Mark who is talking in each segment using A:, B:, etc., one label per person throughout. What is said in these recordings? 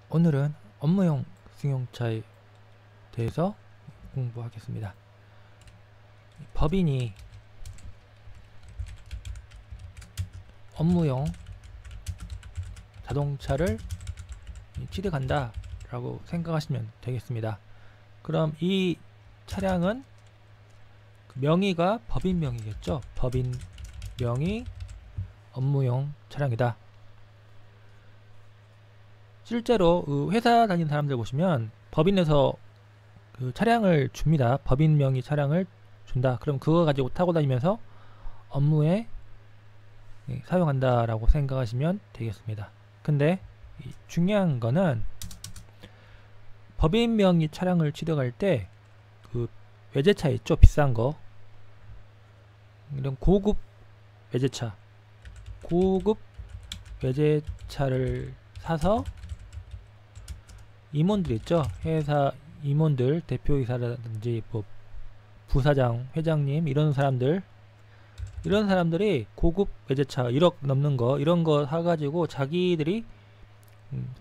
A: 오늘은 업무용 승용차에 대해서 공부하겠습니다. 법인이 업무용 자동차를 취득한다 라고 생각하시면 되겠습니다. 그럼 이 차량은 명의가 법인 명의겠죠. 법인 명의 업무용 차량이다. 실제로 회사 다니는 사람들 보시면 법인에서 그 차량을 줍니다. 법인 명의 차량을 준다. 그럼 그거 가지고 타고 다니면서 업무에 사용한다 라고 생각하시면 되겠습니다. 근데 중요한 거는 법인 명의 차량을 취득할 때 그 외제차 있죠, 비싼 거, 이런 고급 외제차를 사서 임원들 있죠, 회사 임원들, 대표이사라든지 뭐 부사장, 회장님, 이런 사람들이 고급 외제차 1억 넘는 거, 이런 거 사가지고 자기들이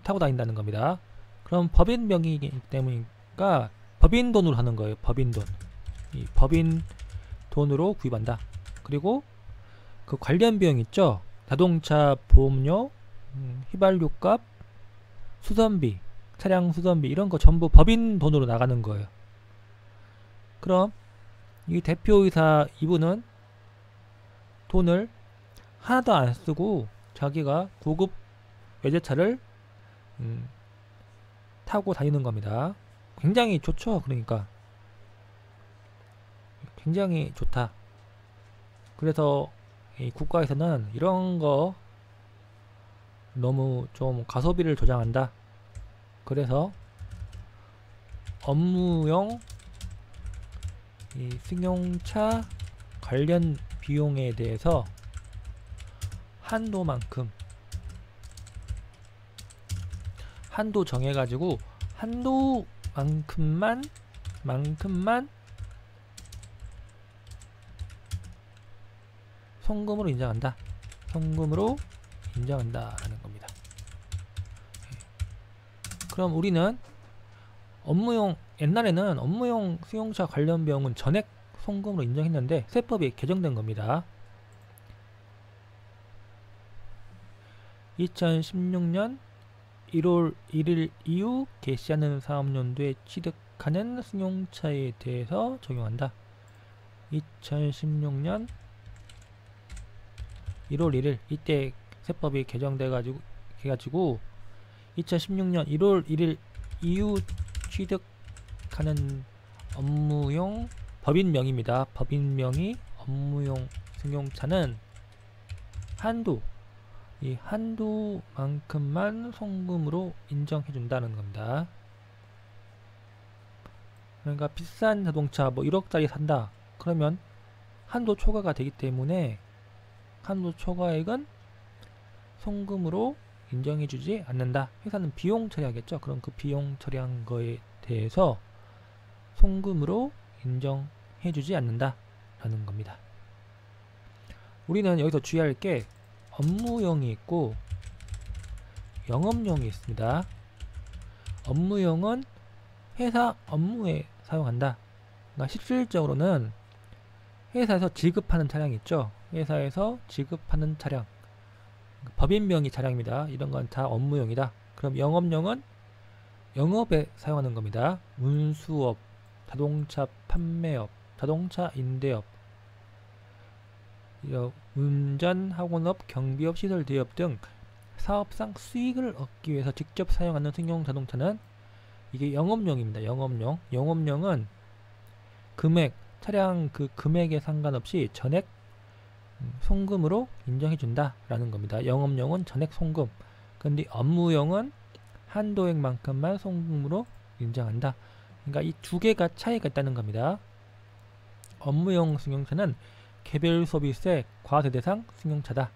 A: 타고 다닌다는 겁니다. 그럼 법인 명의이기 때문이니까 법인 돈으로 하는 거예요. 법인 돈. 이 법인 돈으로 구입한다. 그리고 그 관련 비용 있죠. 자동차 보험료, 휘발유값, 수선비, 차량 수선비, 이런 거 전부 법인 돈으로 나가는 거예요. 그럼 이 대표이사 이분은 돈을 하나도 안 쓰고 자기가 고급 외제차를 타고 다니는 겁니다. 굉장히 좋죠. 그러니까 굉장히 좋다. 그래서 이 국가에서는 이런 거 너무 좀 가소비를 조장한다. 그래서 업무용 이 승용차 관련 비용에 대해서 한도 정해가지고 한도만큼만 송금으로 인정한다. 송금으로 인정한다라는 겁니다. 그럼 우리는 옛날에는 업무용 승용차 관련 비용은 전액 송금으로 인정했는데 세법이 개정된 겁니다. 2016년 1월 1일 이후 개시하는 사업연도에 취득하는 승용차에 대해서 적용한다. 2016년 1월 1일 이때 세법이 개정돼가지고 2016년 1월 1일 이후 취득하는 업무용 법인명입니다. 법인명의 업무용 승용차는 이 한도만큼만 송금으로 인정해준다는 겁니다. 그러니까 비싼 자동차 뭐 1억짜리 산다 그러면 한도 초과가 되기 때문에 한도 초과액은 송금으로 인정해주지 않는다. 회사는 비용 처리하겠죠. 그럼 그 비용 처리한 거에 대해서 송금으로 인정해주지 않는다 라는 겁니다. 우리는 여기서 주의할 게 업무용이 있고 영업용이 있습니다. 업무용은 회사 업무에 사용한다. 그러니까 실질적으로는 회사에서 지급하는 차량이 있죠. 회사에서 지급하는 차량, 법인명의 차량입니다. 이런 건 다 업무용이다. 그럼 영업용은 영업에 사용하는 겁니다. 운수업, 자동차 판매업, 자동차 임대업, 운전학원업, 경비업, 시설대업 등 사업상 수익을 얻기 위해서 직접 사용하는 승용 자동차는 이게 영업용입니다. 영업용은 금액, 차량 그 금액에 상관없이 전액 송금으로 인정해준다 라는 겁니다. 영업용은 전액 송금, 근데 업무용은 한도액만큼만 송금으로 인정한다. 그러니까 이 두 개가 차이가 있다는 겁니다. 업무용 승용차는 개별 소비세 과세 대상 승용차다.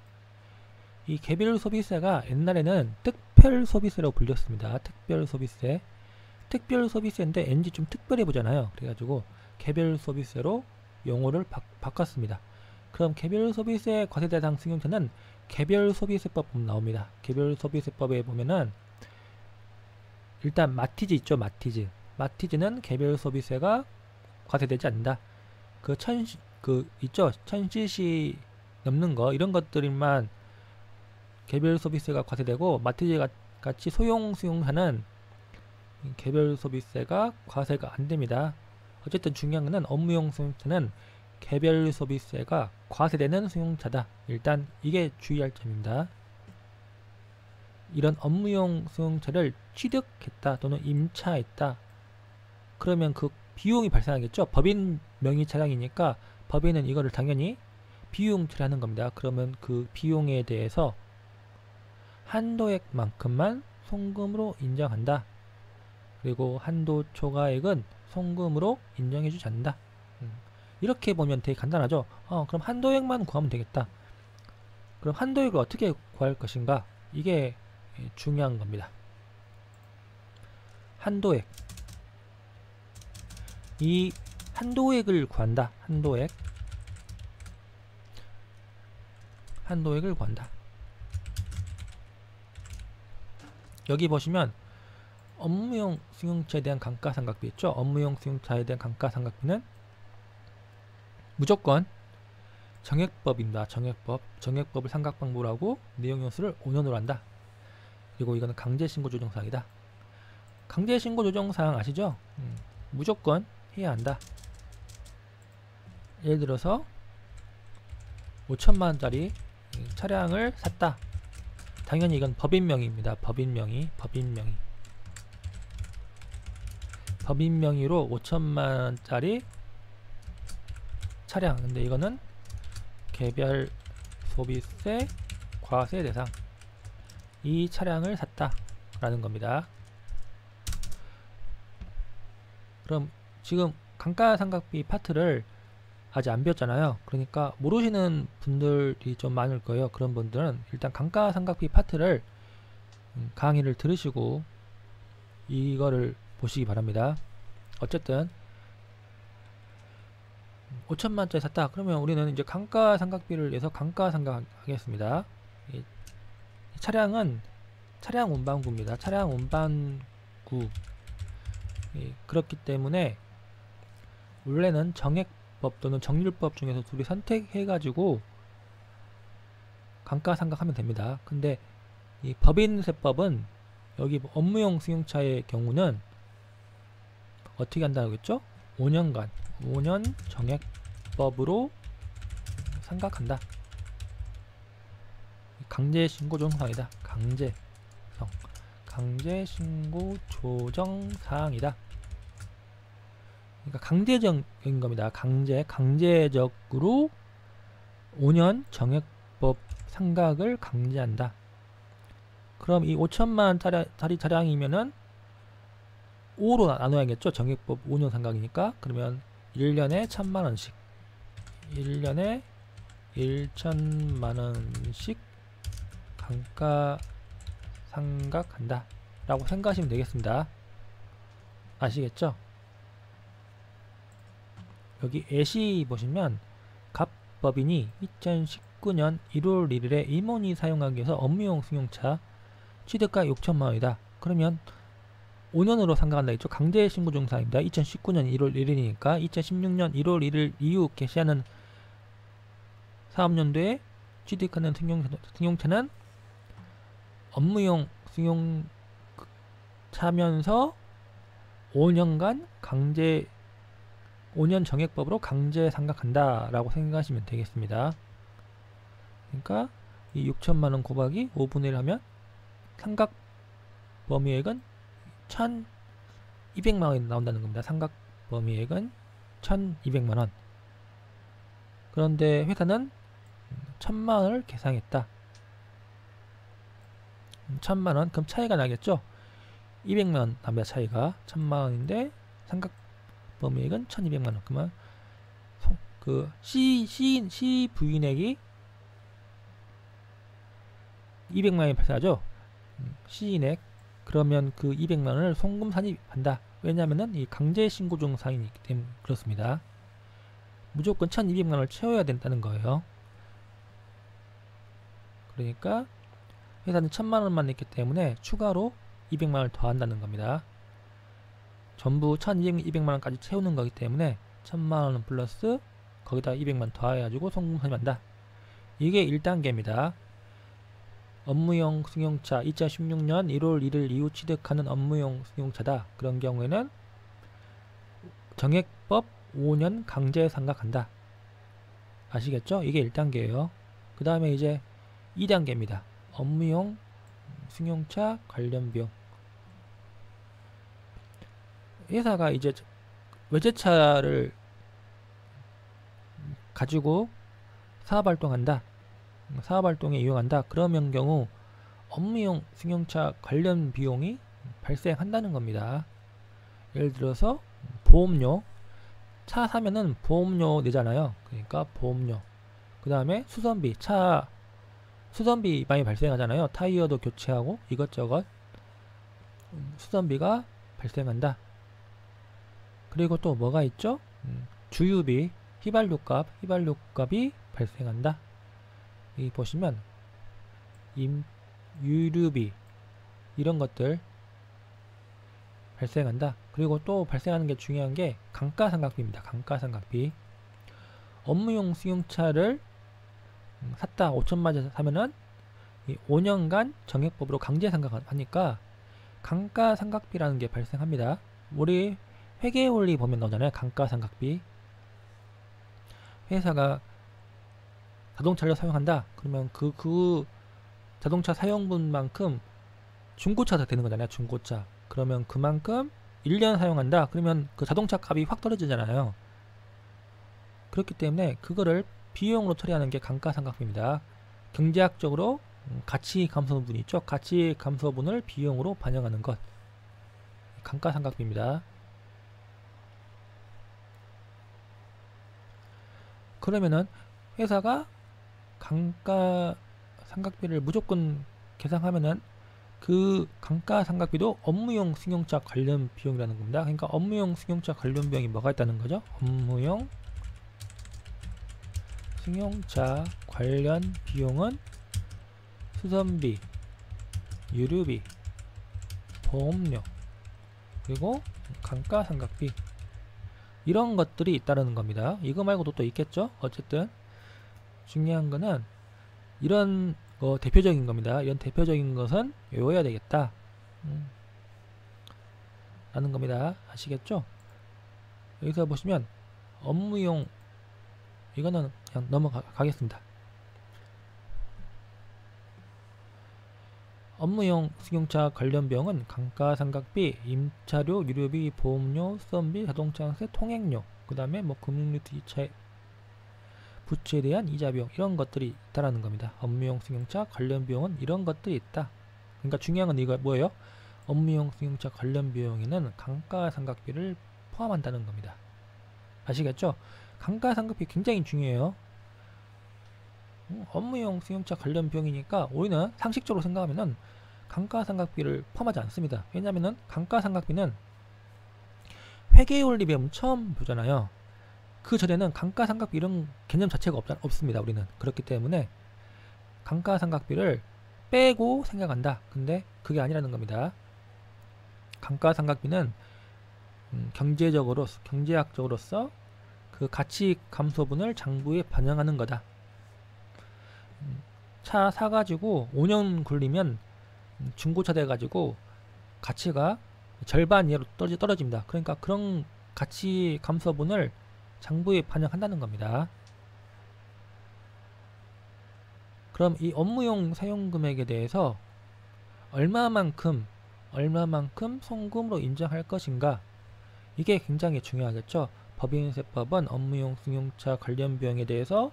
A: 이 개별 소비세가 옛날에는 특별 소비세라고 불렸습니다. 특별 소비세인데 왠지 좀 특별해 보잖아요. 그래가지고 개별 소비세로 용어를 바꿨습니다. 그럼 개별 소비세 과세 대상 승용차는 개별 소비세법 나옵니다. 개별 소비세법에 보면은 일단 마티즈 있죠. 마티즈는 개별 소비세가 과세되지 않는다. 그 있죠. 1000cc 넘는 거 이런 것들만 개별 소비세가 과세되고, 마티즈 같이 소형 수용차는 개별 소비세가 과세가 안 됩니다. 어쨌든 중요한 것은 업무용 수용차는 개별 소비세가 과세되는 수용차다. 일단 이게 주의할 점입니다. 이런 업무용 수용차를 취득했다 또는 임차했다. 그러면 그 비용이 발생하겠죠. 법인 명의 차량이니까 법인은 이거를 당연히 비용 처리하는 겁니다. 그러면 그 비용에 대해서 한도액만큼만 송금으로 인정한다. 그리고 한도 초과액은 송금으로 인정해주지 않는다. 이렇게 보면 되게 간단하죠. 그럼 한도액만 구하면 되겠다. 그럼 한도액을 어떻게 구할 것인가? 이게 중요한 겁니다. 한도액. 이 한도액을 구한다. 한도액을 구한다. 여기 보시면 업무용 승용차에 대한 감가상각비 있죠. 업무용 승용차에 대한 감가상각비는 무조건 정액법입니다. 정액법을 상각방법으로 하고 내용연수를 5년으로 한다. 그리고 이거는 강제신고 조정사항이다. 강제신고 조정사항 아시죠? 무조건 해야 한다. 예를 들어서 5천만원짜리 차량을 샀다. 당연히 이건 법인명의입니다. 법인명의로 5천만원짜리 차량. 근데 이거는 개별 소비세 과세 대상. 이 차량을 샀다 라는 겁니다. 그럼 지금 감가상각비 파트를 아직 안 배웠잖아요. 그러니까 모르시는 분들이 좀 많을 거예요. 그런 분들은 일단 감가상각비 파트를 강의를 들으시고 이거를 보시기 바랍니다. 어쨌든 5천만원짜리 샀다. 그러면 우리는 이제 감가상각비를 내서 감가상각하겠습니다. 이 차량은 차량 운반구입니다. 차량 운반구. 그렇기 때문에 원래는 정액법 또는 정률법 중에서 둘이 선택해가지고 감가상각하면 됩니다. 근데 이 법인세법은 여기 업무용 승용차의 경우는 어떻게 한다고 했죠? 5년 정액법으로 상각한다. 강제신고 조정사항이다. 강제신고 조정사항이다. 그러니까 강제적인 겁니다. 강제적으로 5년 정액법 상각을 강제한다. 그럼 이 5천만원짜리 차량이면은 5로 나눠야겠죠. 정액법 5년 상각이니까. 그러면 1년에 1000만원씩 1년에 1000만원씩 감가상각한다 라고 생각하시면 되겠습니다. 아시겠죠? 여기 예시 보시면 갑법인이 2019년 1월 1일에 임원이 사용하기 위해서 업무용 승용차 취득가 6천만원이다. 그러면 5년으로 상각한다 했죠. 강제신고조정사항입니다. 2019년 1월 1일이니까 2016년 1월 1일 이후 개시하는 사업연도에 취득하는 승용차는 업무용 승용차면서 5년간 5년 정액법으로 강제 상각한다 라고 생각하시면 되겠습니다. 그러니까 이 6천만원 곱하기 5분의 1 하면 상각 범위액은 1200만원이 나온다는 겁니다. 상각 범위액은 1200만원. 그런데 회사는 1000만원을 계상했다. 1000만원. 그럼 차이가 나겠죠? 200만원 납니다. 차이가 1000만원인데 상각 범위액은 1200만원. 그러면 그 C 부인액이 200만원이 발생하죠? C인액. 그러면 그 200만원을 송금 산입한다. 왜냐면은 이 강제신고조정사항이기 때문에 그렇습니다. 무조건 1200만원을 채워야 된다는 거예요. 그러니까 회사는 1000만원만 냈기 때문에 추가로 200만원을 더한다는 겁니다. 전부 1200만원까지 채우는 거기 때문에 1000만원 플러스 거기다 200만 더해가지고 송금 선임한다. 이게 1단계입니다. 업무용 승용차 2016년 1월 1일 이후 취득하는 업무용 승용차다. 그런 경우에는 정액법 5년 강제 상각한다. 아시겠죠? 이게 1단계예요. 그 다음에 이제 2단계입니다. 업무용 승용차 관련 비용. 회사가 이제 외제차를 가지고 사업활동한다. 사업활동에 이용한다. 그러면 경우 업무용 승용차 관련 비용이 발생한다는 겁니다. 예를 들어서 보험료, 차 사면은 보험료 내잖아요. 그러니까 보험료. 그 다음에 수선비, 차 수선비 많이 발생하잖아요. 타이어도 교체하고 이것저것 수선비가 발생한다. 그리고 또 뭐가 있죠? 주유비, 휘발유값이 발생한다. 여기 보시면 유류비 이런 것들 발생한다. 그리고 또 발생하는 게 중요한 게 감가상각비입니다. 감가상각비. 업무용 승용차를 샀다. 5천만원 사면은 5년간 정액법으로 강제상각하니까 감가상각비라는 게 발생합니다. 우리 회계원리 보면 나오잖아요. 감가상각비. 회사가 자동차를 사용한다. 그러면 그 자동차 사용분만큼 중고차가 되는 거잖아요. 중고차. 그러면 그만큼 1년 사용한다. 그러면 그 자동차 값이 확 떨어지잖아요. 그렇기 때문에 그거를 비용으로 처리하는 게 감가상각비입니다. 경제학적으로 가치 감소분이 있죠. 가치 감소분을 비용으로 반영하는 것. 감가상각비입니다. 그러면은 회사가 감가상각비를 무조건 계산하면은 그 감가상각비도 업무용 승용차 관련 비용이라는 겁니다. 그러니까 업무용 승용차 관련 비용이 뭐가 있다는 거죠? 업무용 승용차 관련 비용은 수선비, 유류비, 보험료, 그리고 감가상각비 이런 것들이 있다는 겁니다. 이거 말고도 또 있겠죠? 어쨌든 중요한 거는 이런 거 대표적인 겁니다. 이런 대표적인 것은 외워야 되겠다 라는 겁니다. 아시겠죠? 여기서 보시면 업무용 이거는 그냥 넘어가겠습니다. 업무용 승용차 관련 비용은 감가상각비, 임차료, 유류비, 보험료, 수선비, 자동차세, 통행료, 그 다음에 뭐 금융유지 부채에 대한 이자 비용 이런 것들이 있다라는 겁니다. 업무용 승용차 관련 비용은 이런 것들이 있다. 그러니까 중요한 건 이거 뭐예요? 업무용 승용차 관련 비용에는 감가상각비를 포함한다는 겁니다. 아시겠죠? 감가상각비 굉장히 중요해요. 업무용 승용차 관련 비용이니까 우리는 상식적으로 생각하면은 감가상각비를 포함하지 않습니다. 왜냐면은 감가상각비는 회계원리 배움 처음 보잖아요. 그 전에는 감가상각비 이런 개념 자체가 없습니다. 우리는 그렇기 때문에 감가상각비를 빼고 생각한다. 근데 그게 아니라는 겁니다. 감가상각비는 경제학적으로서 그 가치 감소분을 장부에 반영하는 거다. 차 사가지고 5년 굴리면 중고차 돼가지고 가치가 절반 이하로 떨어집니다. 그러니까 그런 가치 감소분을 장부에 반영한다는 겁니다. 그럼 이 업무용 사용금액에 대해서 얼마만큼 송금으로 인정할 것인가, 이게 굉장히 중요하겠죠. 법인세법은 업무용 승용차 관련 비용에 대해서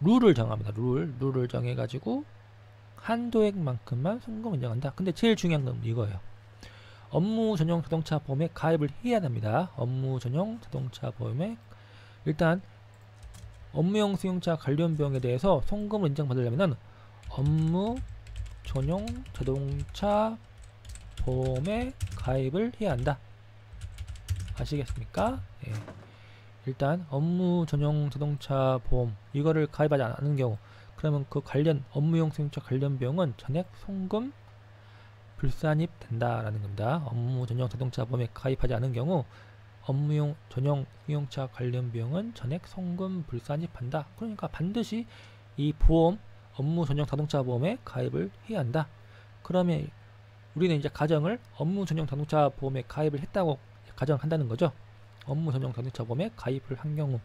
A: 룰을 정합니다. 룰을 정해가지고 한도액만큼만 송금 인정한다. 근데 제일 중요한 건 이거예요. 업무 전용 자동차 보험에 가입을 해야 됩니다. 업무 전용 자동차 보험에 일단 업무용 승용차 관련 비용에 대해서 송금을 인정받으려면 업무 전용 자동차 보험에 가입을 해야 한다. 아시겠습니까? 예. 일단 업무 전용 자동차 보험 이거를 가입하지 않는 경우, 그러면 그 관련 업무용 승용차 관련 비용은 전액 송금 불산입된다라는 겁니다. 업무 전용 자동차 보험에 가입하지 않은 경우 업무용 전용 승용차 관련 비용은 전액 송금 불산입한다. 그러니까 반드시 이 보험, 업무 전용 자동차 보험에 가입을 해야 한다. 그러면 우리는 이제 가정을 업무 전용 자동차 보험에 가입을 했다고 가정한다는 거죠. 업무 전용 자동차 보험에 가입을 한 경우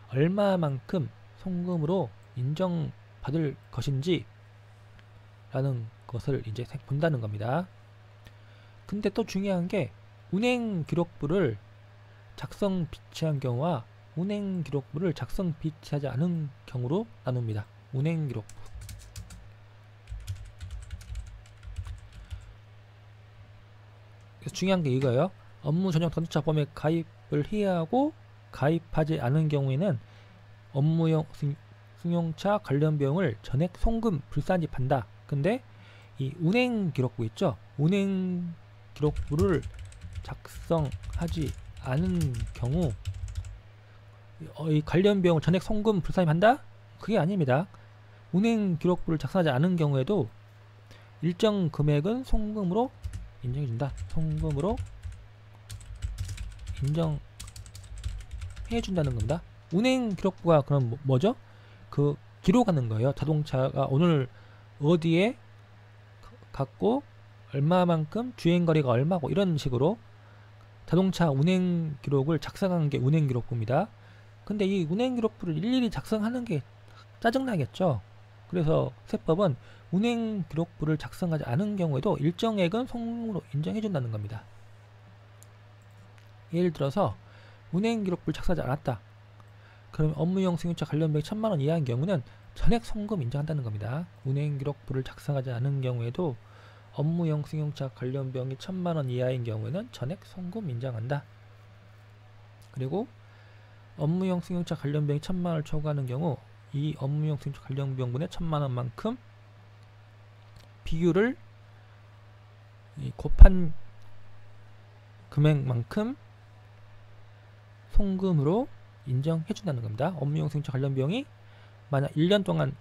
A: 얼마만큼 송금으로 인정받을 것인지 라는 것을 이제 본다는 겁니다. 근데 또 중요한 게 운행 기록부를 작성 비치한 경우와 운행 기록부를 작성 비치하지 않은 경우로 나눕니다. 운행 기록부. 그래서 중요한 게 이거예요. 업무 전용 자동차 보험에 가입을 해야 하고 가입하지 않은 경우에는 업무용 승용차 관련 비용을 전액 송금 불산입한다. 근데 이 운행 기록부 있죠? 운행 기록부를 작성하지 않은 경우 이 관련 비용을 전액 송금 불산입한다? 그게 아닙니다. 운행 기록부를 작성하지 않은 경우에도 일정 금액은 송금으로 인정해준다. 송금으로 인정해준다는 겁니다. 운행 기록부가 그럼 뭐죠? 그 기록하는 거예요. 자동차가 오늘 어디에 갔고 얼마만큼 주행거리가 얼마고 이런 식으로 자동차 운행 기록을 작성하는 게 운행 기록부입니다. 근데 이 운행 기록부를 일일이 작성하는 게 짜증나겠죠. 그래서 세법은 운행 기록부를 작성하지 않은 경우에도 일정액은 송금으로 인정해준다는 겁니다. 예를 들어서 운행 기록부를 작성하지 않았다. 그럼 업무용 승용차 관련 비용 1000만원 이하인 경우는 전액 송금 인정한다는 겁니다. 운행 기록부를 작성하지 않은 경우에도 업무용 승용차 관련 비용이 1000만원 이하인 경우에는 전액 송금 인정한다. 그리고 업무용 승용차 관련 비용이 1000만원을 초과하는 경우 이 업무용 승용차 관련 비용분의 1000만원만큼 비율을 곱한 금액만큼 송금으로 인정해준다는 겁니다. 업무용 승용차 관련 비용이 만약 1년 동안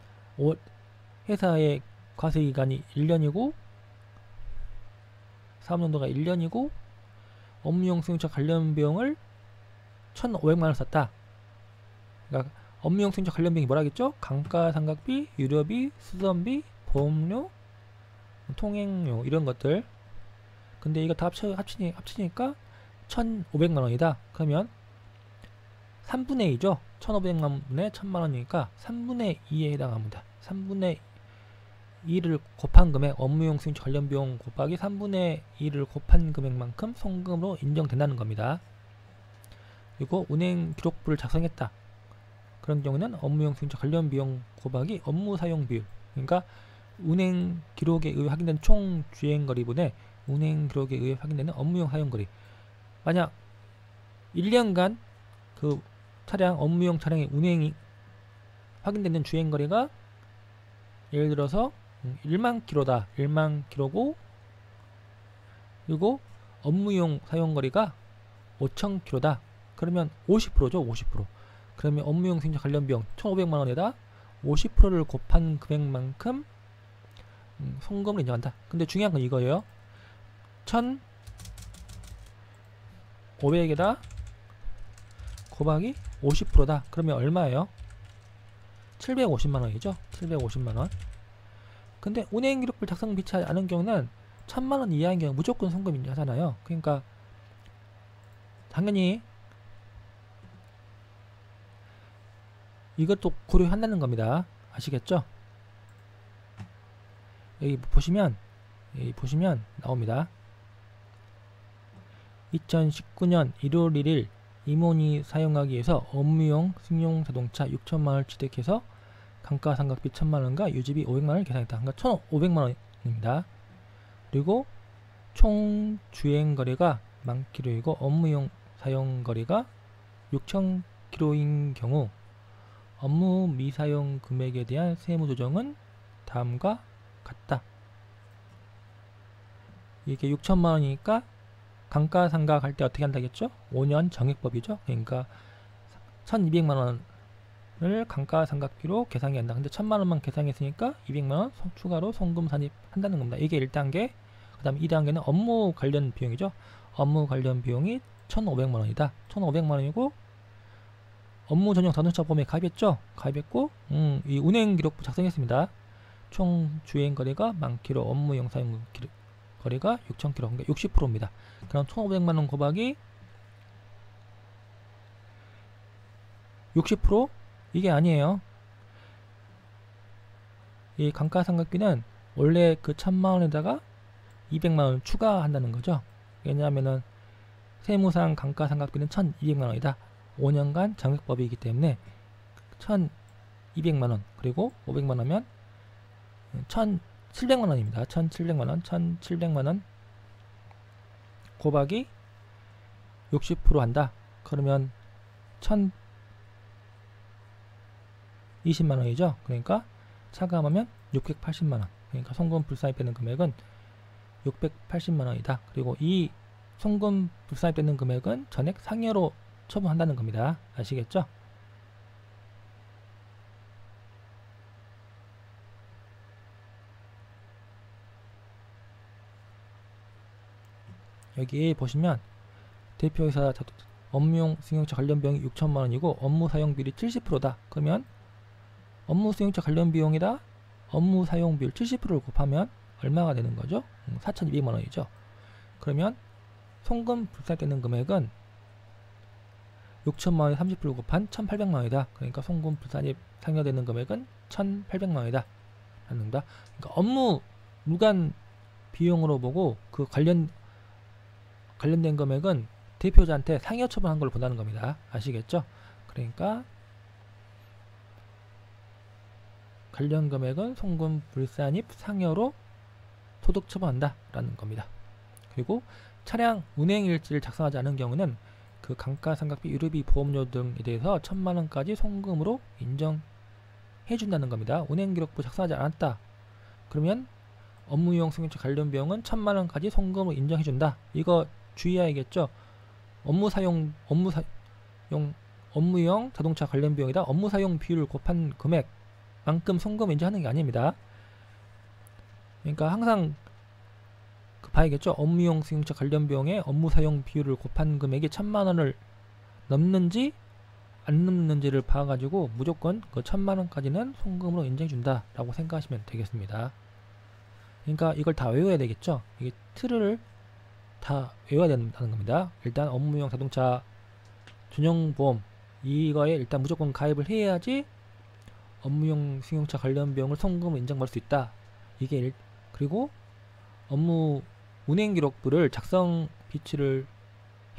A: 회사의 과세기간이 1년이고 사업연도가 1년이고 업무용 승용차 관련 비용을 1,500만원 썼다. 그러니까 업무용 승용차 관련 비용이 뭐라겠죠? 감가상각비, 유료비, 수선비, 보험료, 통행료 이런 것들. 근데 이거 다 합치니까 1,500만원이다. 그러면 3분의 2죠. 1,500만원분의 1,000만원이니까 3분의 2에 해당합니다. 3분의 2를 곱한 금액, 업무용 승용차 관련 비용 곱하기 3분의 2를 곱한 금액만큼 송금으로 인정된다는 겁니다. 그리고 운행 기록부를 작성했다. 그런 경우는 업무용 승용차 관련 비용 곱하기 업무 사용 비율. 그러니까 운행 기록에 의해 확인된 총 주행거리분의 운행 기록에 의해 확인되는 업무용 사용거리. 만약 1년간 그 차량, 업무용 차량의 운행이 확인되는 주행거리가 예를 들어서 1만 킬로다. 1만 킬로고 그리고 업무용 사용거리가 5천 킬로다. 그러면 50%죠. 50%. 그러면 업무용 승용차 관련 비용 1,500만원에다 50%를 곱한 금액만큼 송금을 인정한다. 근데 중요한 건 이거예요. 1,500에다 곱하기 50%다. 그러면 얼마예요? 750만원이죠. 750만원. 근데 운행 기록부를 작성 비치하지 않은 경우는 1000만원 이하인 경우 무조건 송금 인정하잖아요. 그러니까 당연히 이것도 고려한다는 겁니다. 아시겠죠? 여기 보시면 나옵니다. 2019년 1월 1일 임원이 사용하기 위해서 업무용 승용 자동차 6천만원을 취득해서 감가상각비 1000만원과 유지비 500만원을 계산했다. 그러니까 1500만원입니다. 그리고 총 주행거리가 10,000km이고 업무용 사용거리가 6,000km인 경우 업무 미사용 금액에 대한 세무조정은 다음과 같다. 이게 6천만원이니까 감가상각 할 때 어떻게 한다겠죠? 5년 정액법이죠. 그러니까 1200만원을 감가상각비로 계산이 한다. 근데 1000만원만 계산했으니까 200만원 추가로 송금 산입한다는 겁니다. 이게 1단계 그 다음 2단계는 업무 관련 비용이죠. 업무 관련 비용이 1,500만원이다. 1,500만원이고 업무 전용 자동차 보험에 가입했죠. 가입했고 이 운행 기록부 작성했습니다. 총 주행 거리가 10,000km, 업무용 사용 거리가 6,000km, 그러니까 60%입니다. 그럼 1,500만원 곱하기 60%? 이게 아니에요. 이 감가상각비는 원래 그 1,000만원에다가 200만원 추가한다는 거죠. 왜냐하면은 세무상 감가상각비는 1,200만원이다. 5년간 장액법이기 때문에 1,200만원 그리고 500만원이면 1,700만원입니다. 1,700만원, 1,700만원 곱하기 60% 한다. 그러면 1,020만원이죠. 그러니까 차감하면 680만원. 그러니까 송금 불산입 되는 금액은 680만원이다. 그리고 이 송금 불산입 되는 금액은 전액 상여로 처분한다는 겁니다. 아시겠죠? 여기 보시면 대표이사 업무용 승용차 관련 비용이 6천만원이고 업무 사용 비율이 70%다. 그러면 업무 승용차 관련 비용이다 업무 사용 비율 70%를 곱하면 얼마가 되는 거죠? 4,200만원이죠. 그러면 송금 불산되는 금액은 6천만원에 30%를 곱한 1,800만원이다. 그러니까 송금 불산입 상여되는 금액은 1,800만원이다. 라는 거다. 그러니까 업무 무관 비용으로 보고 그 관련된 금액은 대표자한테 상여 처분한 걸로 본다는 겁니다. 아시겠죠? 그러니까 관련 금액은 송금 불산입 상여로 소득 처분한다 라는 겁니다. 그리고 차량 운행 일지를 작성하지 않은 경우는 그 감가상각비, 유류비, 보험료 등에 대해서 1,000만원까지 송금으로 인정해 준다는 겁니다. 운행기록부 작성하지 않았다. 그러면 업무용 승용차 관련 비용은 1,000만원까지 송금으로 인정해 준다. 이거 주의해야겠죠. 업무용 자동차 관련 비용이다. 업무 사용 비율을 곱한 금액만큼 송금 인정하는 게 아닙니다. 그러니까 항상 봐야겠죠. 업무용 승용차 관련 비용에 업무 사용 비율을 곱한 금액이 1,000만원을 넘는지 안 넘는지를 봐가지고 무조건 그 1,000만원까지는 송금으로 인정해준다 라고 생각하시면 되겠습니다. 그러니까 이걸 다 외워야 되겠죠. 이게 틀을 다 외워야 된다는 겁니다. 일단 업무용 자동차 전용보험 이거에 일단 무조건 가입을 해야지 업무용 승용차 관련 비용을 송금으로 인정받을 수 있다. 이게 그리고 업무 운행기록부를 작성 비치를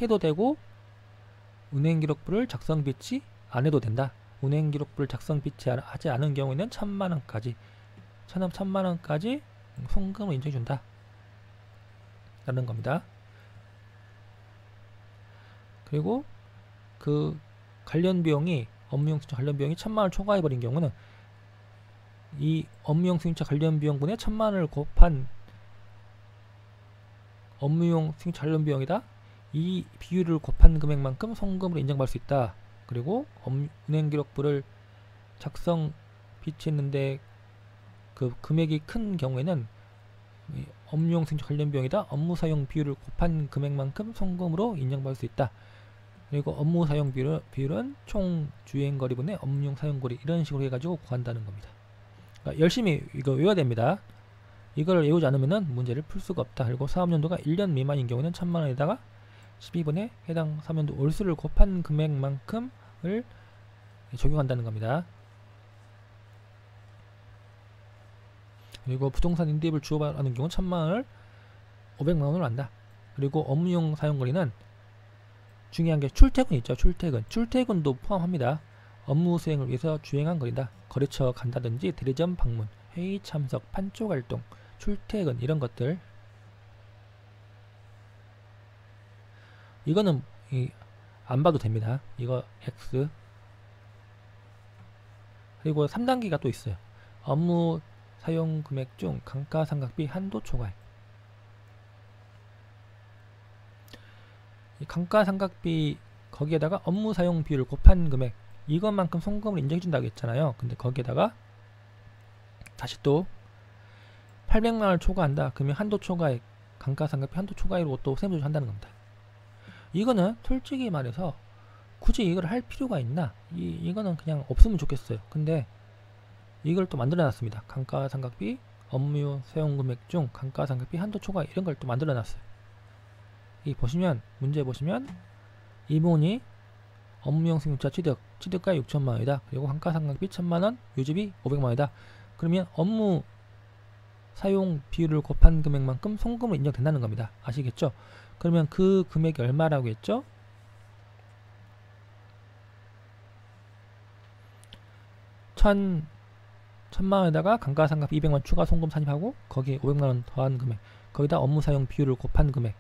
A: 해도 되고 운행기록부를 작성 비치 안 해도 된다. 운행기록부를 작성 비치하지 않은 경우에는 1,000만원까지 1,000만원까지 송금을 인정해준다 라는 겁니다. 그리고 그 관련 비용이 업무용 승용차 관련 비용이 1,000만원을 초과해버린 경우는 이 업무용 승용차 관련 비용분의 1,000만원을 곱한 업무용 승용차 관련 비용이다. 이 비율을 곱한 금액만큼 송금으로 인정받을 수 있다. 그리고 운행기록부를 작성 비치했는데 그 금액이 큰 경우에는 업무용 승용차 관련 비용이다. 업무 사용 비율을 곱한 금액만큼 송금으로 인정받을 수 있다. 그리고 업무 사용 비율은 총 주행거리분의 업무용 사용거리 이런 식으로 해가지고 구한다는 겁니다. 그러니까 열심히 이거 외워야 됩니다. 이걸 외우지 않으면 문제를 풀 수가 없다. 그리고 사업연도가 1년 미만인 경우는 1,000만원에다가 12분의 해당 사업연도 올수를 곱한 금액만큼을 적용한다는 겁니다. 그리고 부동산 임대입을 주고받는 경우 1,000만원을 500만원으로 한다. 그리고 업무용 사용거리는 중요한 게 출퇴근 있죠. 출퇴근도 포함합니다. 업무 수행을 위해서 주행한 거리다. 거래처 간다든지 대리점 방문, 회의 참석, 판촉 활동, 출퇴근 이런 것들. 이거는 안 봐도 됩니다. 이거 X. 그리고 3단계가 또 있어요. 업무 사용 금액 중 감가상각비 한도 초과액. 이 감가상각비 거기에다가 업무 사용 비율을 곱한 금액 이것만큼 송금을 인정해준다고 했잖아요. 근데 거기에다가 다시 또 800만원을 초과한다. 그러면 한도 초과액 감가상각비 한도 초과이로 또 세무조치 한다는 겁니다. 이거는 솔직히 말해서 굳이 이걸 할 필요가 있나? 이거는 그냥 없으면 좋겠어요. 근데 이걸 또 만들어 놨습니다. 감가상각비 업무 사용금액 중 감가상각비 한도 초과 이런 걸 또 만들어 놨어요. 이 보시면 문제 보시면 이문이 업무용 승용차 취득가 6천만원이다. 그리고 감가상각비 1,000만원, 유지비 500만원이다. 그러면 업무 사용 비율을 곱한 금액만큼 송금으로 인정된다는 겁니다. 아시겠죠? 그러면 그 금액이 얼마라고 했죠? 1,000만원에다가 감가상각비 200만원 추가 송금 산입하고 거기에 500만원 더한 금액, 거기다 업무 사용 비율을 곱한 금액,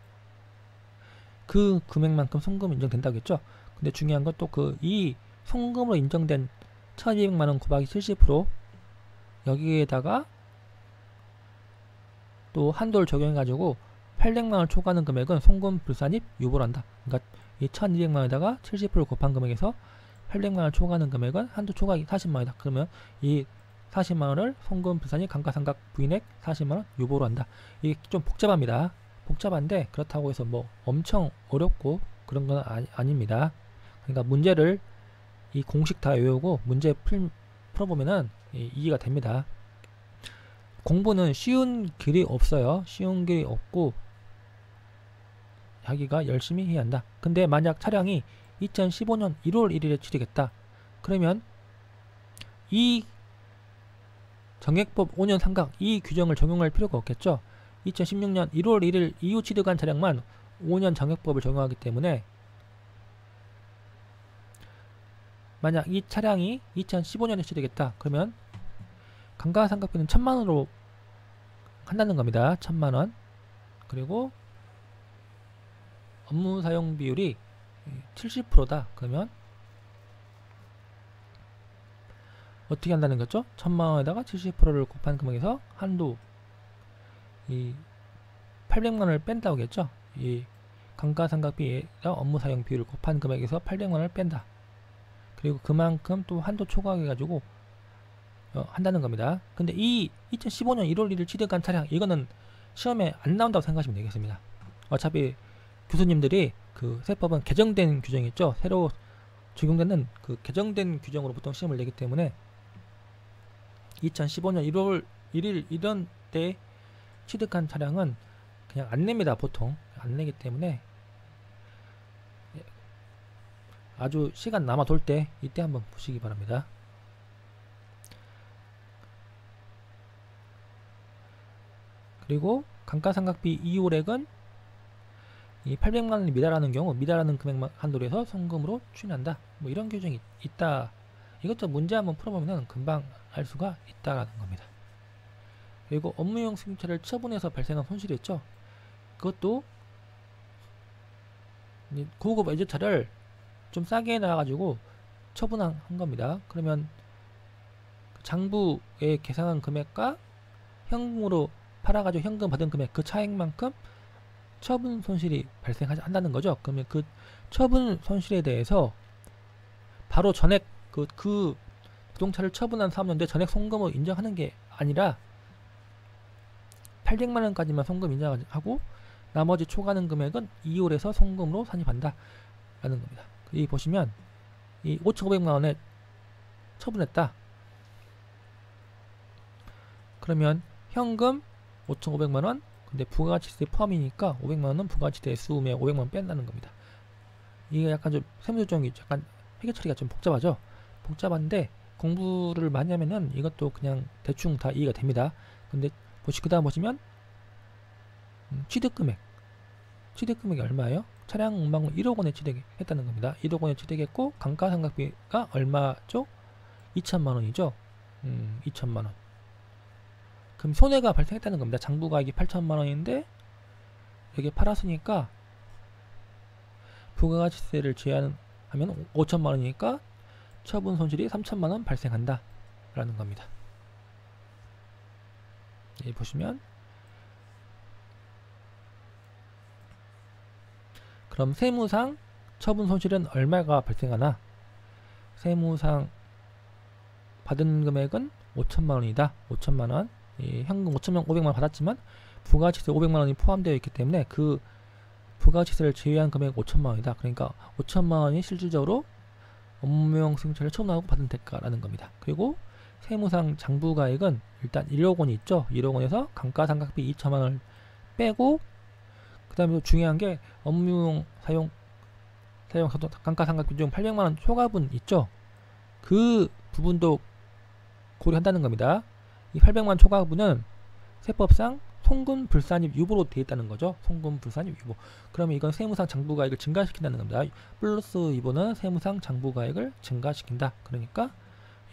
A: 그 금액만큼 송금 인정된다고 했죠? 근데 중요한 건 또 이 송금으로 인정된 1,200만원 곱하기 70% 여기에다가 또 한도를 적용해가지고 800만원 초과하는 금액은 송금 불산입 유보를 한다. 그러니까 이 1,200만원에다가 70% 곱한 금액에서 800만원 초과하는 금액은 한도 초과액이 40만원이다. 그러면 이 40만원을 송금 불산입 감가상각 부인액 40만원 유보로 한다. 이게 좀 복잡합니다. 복잡한데 그렇다고 해서 뭐 엄청 어렵고 그런 건 아닙니다. 그러니까 문제를 이 공식 다 외우고 문제 풀어보면은 이해가 됩니다. 공부는 쉬운 길이 없어요. 쉬운 길이 없고 자기가 열심히 해야 한다. 근데 만약 차량이 2015년 1월 1일에 취득했다. 그러면 이 정액법 5년 상각 이 규정을 적용할 필요가 없겠죠. 2016년 1월 1일 이후 취득한 차량만 5년 정액법을 적용하기 때문에 만약 이 차량이 2015년에 취득했다. 그러면 감가상각비는 1,000만원으로 한다는 겁니다. 1,000만원. 그리고 업무 사용 비율이 70%다. 그러면 어떻게 한다는 거죠? 1,000만원에다가 70%를 곱한 금액에서 한도 이 800만원을 뺀다고 했죠? 이 감가상각비에다 업무 사용 비율을 곱한 금액에서 800만원을 뺀다. 그리고 그만큼 또 한도 초과해가지고 한다는 겁니다. 근데 이 2015년 1월 1일 취득한 차량 이거는 시험에 안 나온다고 생각하시면 되겠습니다. 어차피 교수님들이 그 세법은 개정된 규정이 있죠. 새로 적용되는 그 개정된 규정으로 보통 시험을 내기 때문에 2015년 1월 1일 이런 때 취득한 차량은 그냥 안 냅니다. 보통 안 내기 때문에 아주 시간 남아 돌 때 이때 한번 보시기 바랍니다. 그리고 감가상각비 이율액은 이 800만원이 미달하는 경우 미달하는 금액 한도로 해서 송금으로 추진한다. 뭐 이런 규정이 있다. 이것도 문제 한번 풀어보면 금방 알 수가 있다라는 겁니다. 그리고 업무용 승용차를 처분해서 발생한 손실이 있죠. 그것도 고급 외제차를 좀 싸게 나와가지고 처분한 겁니다. 그러면 장부에 계산한 금액과 현금으로 팔아가지고 현금 받은 금액 그 차액만큼 처분 손실이 발생한다는 거죠. 그러면 그 처분 손실에 대해서 바로 전액 그 부동차를 처분한 사업자인데 전액 송금으로 인정하는 게 아니라 800만원까지만 송금 인정하고 나머지 초과하는 금액은 2월에서 송금으로 산입한다 라는 겁니다. 이 보시면 이 5,500만원에 처분했다. 그러면 현금 5,500만원 근데 부가가치세 포함이니까 500만원은 부가가치세 수음에 500만원 뺀다는 겁니다. 이게 약간 좀 세무조정이 약간 회계 처리가 좀 복잡하죠. 복잡한데 공부를 많이 하면은 이것도 그냥 대충 다 이해가 됩니다. 근데 그 다음 보시면 취득금액이 얼마예요? 차량 운반금 1억원에 취득했다는 겁니다. 1억원에 취득했고 감가상각비가 얼마죠? 2천만원이죠. 2천만원. 그럼 손해가 발생했다는 겁니다. 장부가액이 8천만원인데 여기 팔았으니까 부가가치세를 제한하면 5천만원이니까 처분 손실이 3천만원 발생한다 라는 겁니다. 여기 보시면 그럼 세무상 처분 손실은 얼마가 발생하나? 세무상 받은 금액은 5천만원이다. 5천만원 현금 5,500만원 받았지만 부가치세 500만원이 포함되어 있기 때문에 그 부가치세를 제외한 금액 5천만원이다. 그러니까 5천만원이 실질적으로 업무용 승차를 처음 나오고 받은 대가라는 겁니다. 그리고 세무상 장부가액은 일단 1억 원이 있죠. 1억 원에서 감가상각비 2천만원을 빼고, 그 다음에 중요한 게 업무용 사용 감가상각비 중 800만원 초과분 있죠. 그 부분도 고려한다는 겁니다. 이 800만원 초과분은 세법상 송금 불산입 유보로 되어 있다는 거죠. 송금 불산입 유보. 그러면 이건 세무상 장부가액을 증가시킨다는 겁니다. 플러스 유보는 세무상 장부가액을 증가시킨다. 그러니까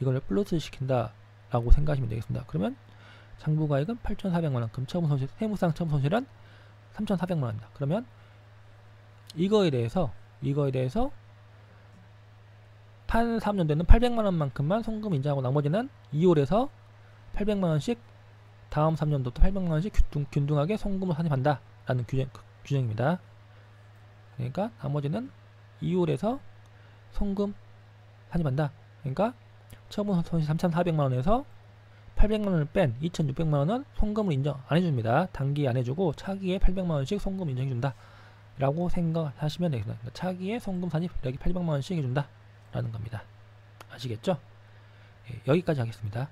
A: 이걸 플러스 시킨다 라고 생각하시면 되겠습니다. 그러면 장부가액은 8,400만원, 그럼 처분손실, 세무상 처분손실은 3,400만원입니다. 그러면 이거에 대해서 판 3년도에는 800만원만큼만 송금 인정하고 나머지는 2월에서 800만원씩 다음 3년도 또 800만원씩 균등하게 송금을 산입한다 라는 규정입니다. 그러니까 나머지는 2월에서 송금 산입한다. 그러니까 처분 손실 3,400만원에서 800만원을 뺀 2,600만원은 송금을 인정 안해줍니다. 단기 안해주고 차기에 800만원씩 송금 인정해준다 라고 생각하시면 되겠습니다. 그러니까 차기에 송금 산입 여기 800만원씩 해준다 라는 겁니다. 아시겠죠? 예, 여기까지 하겠습니다.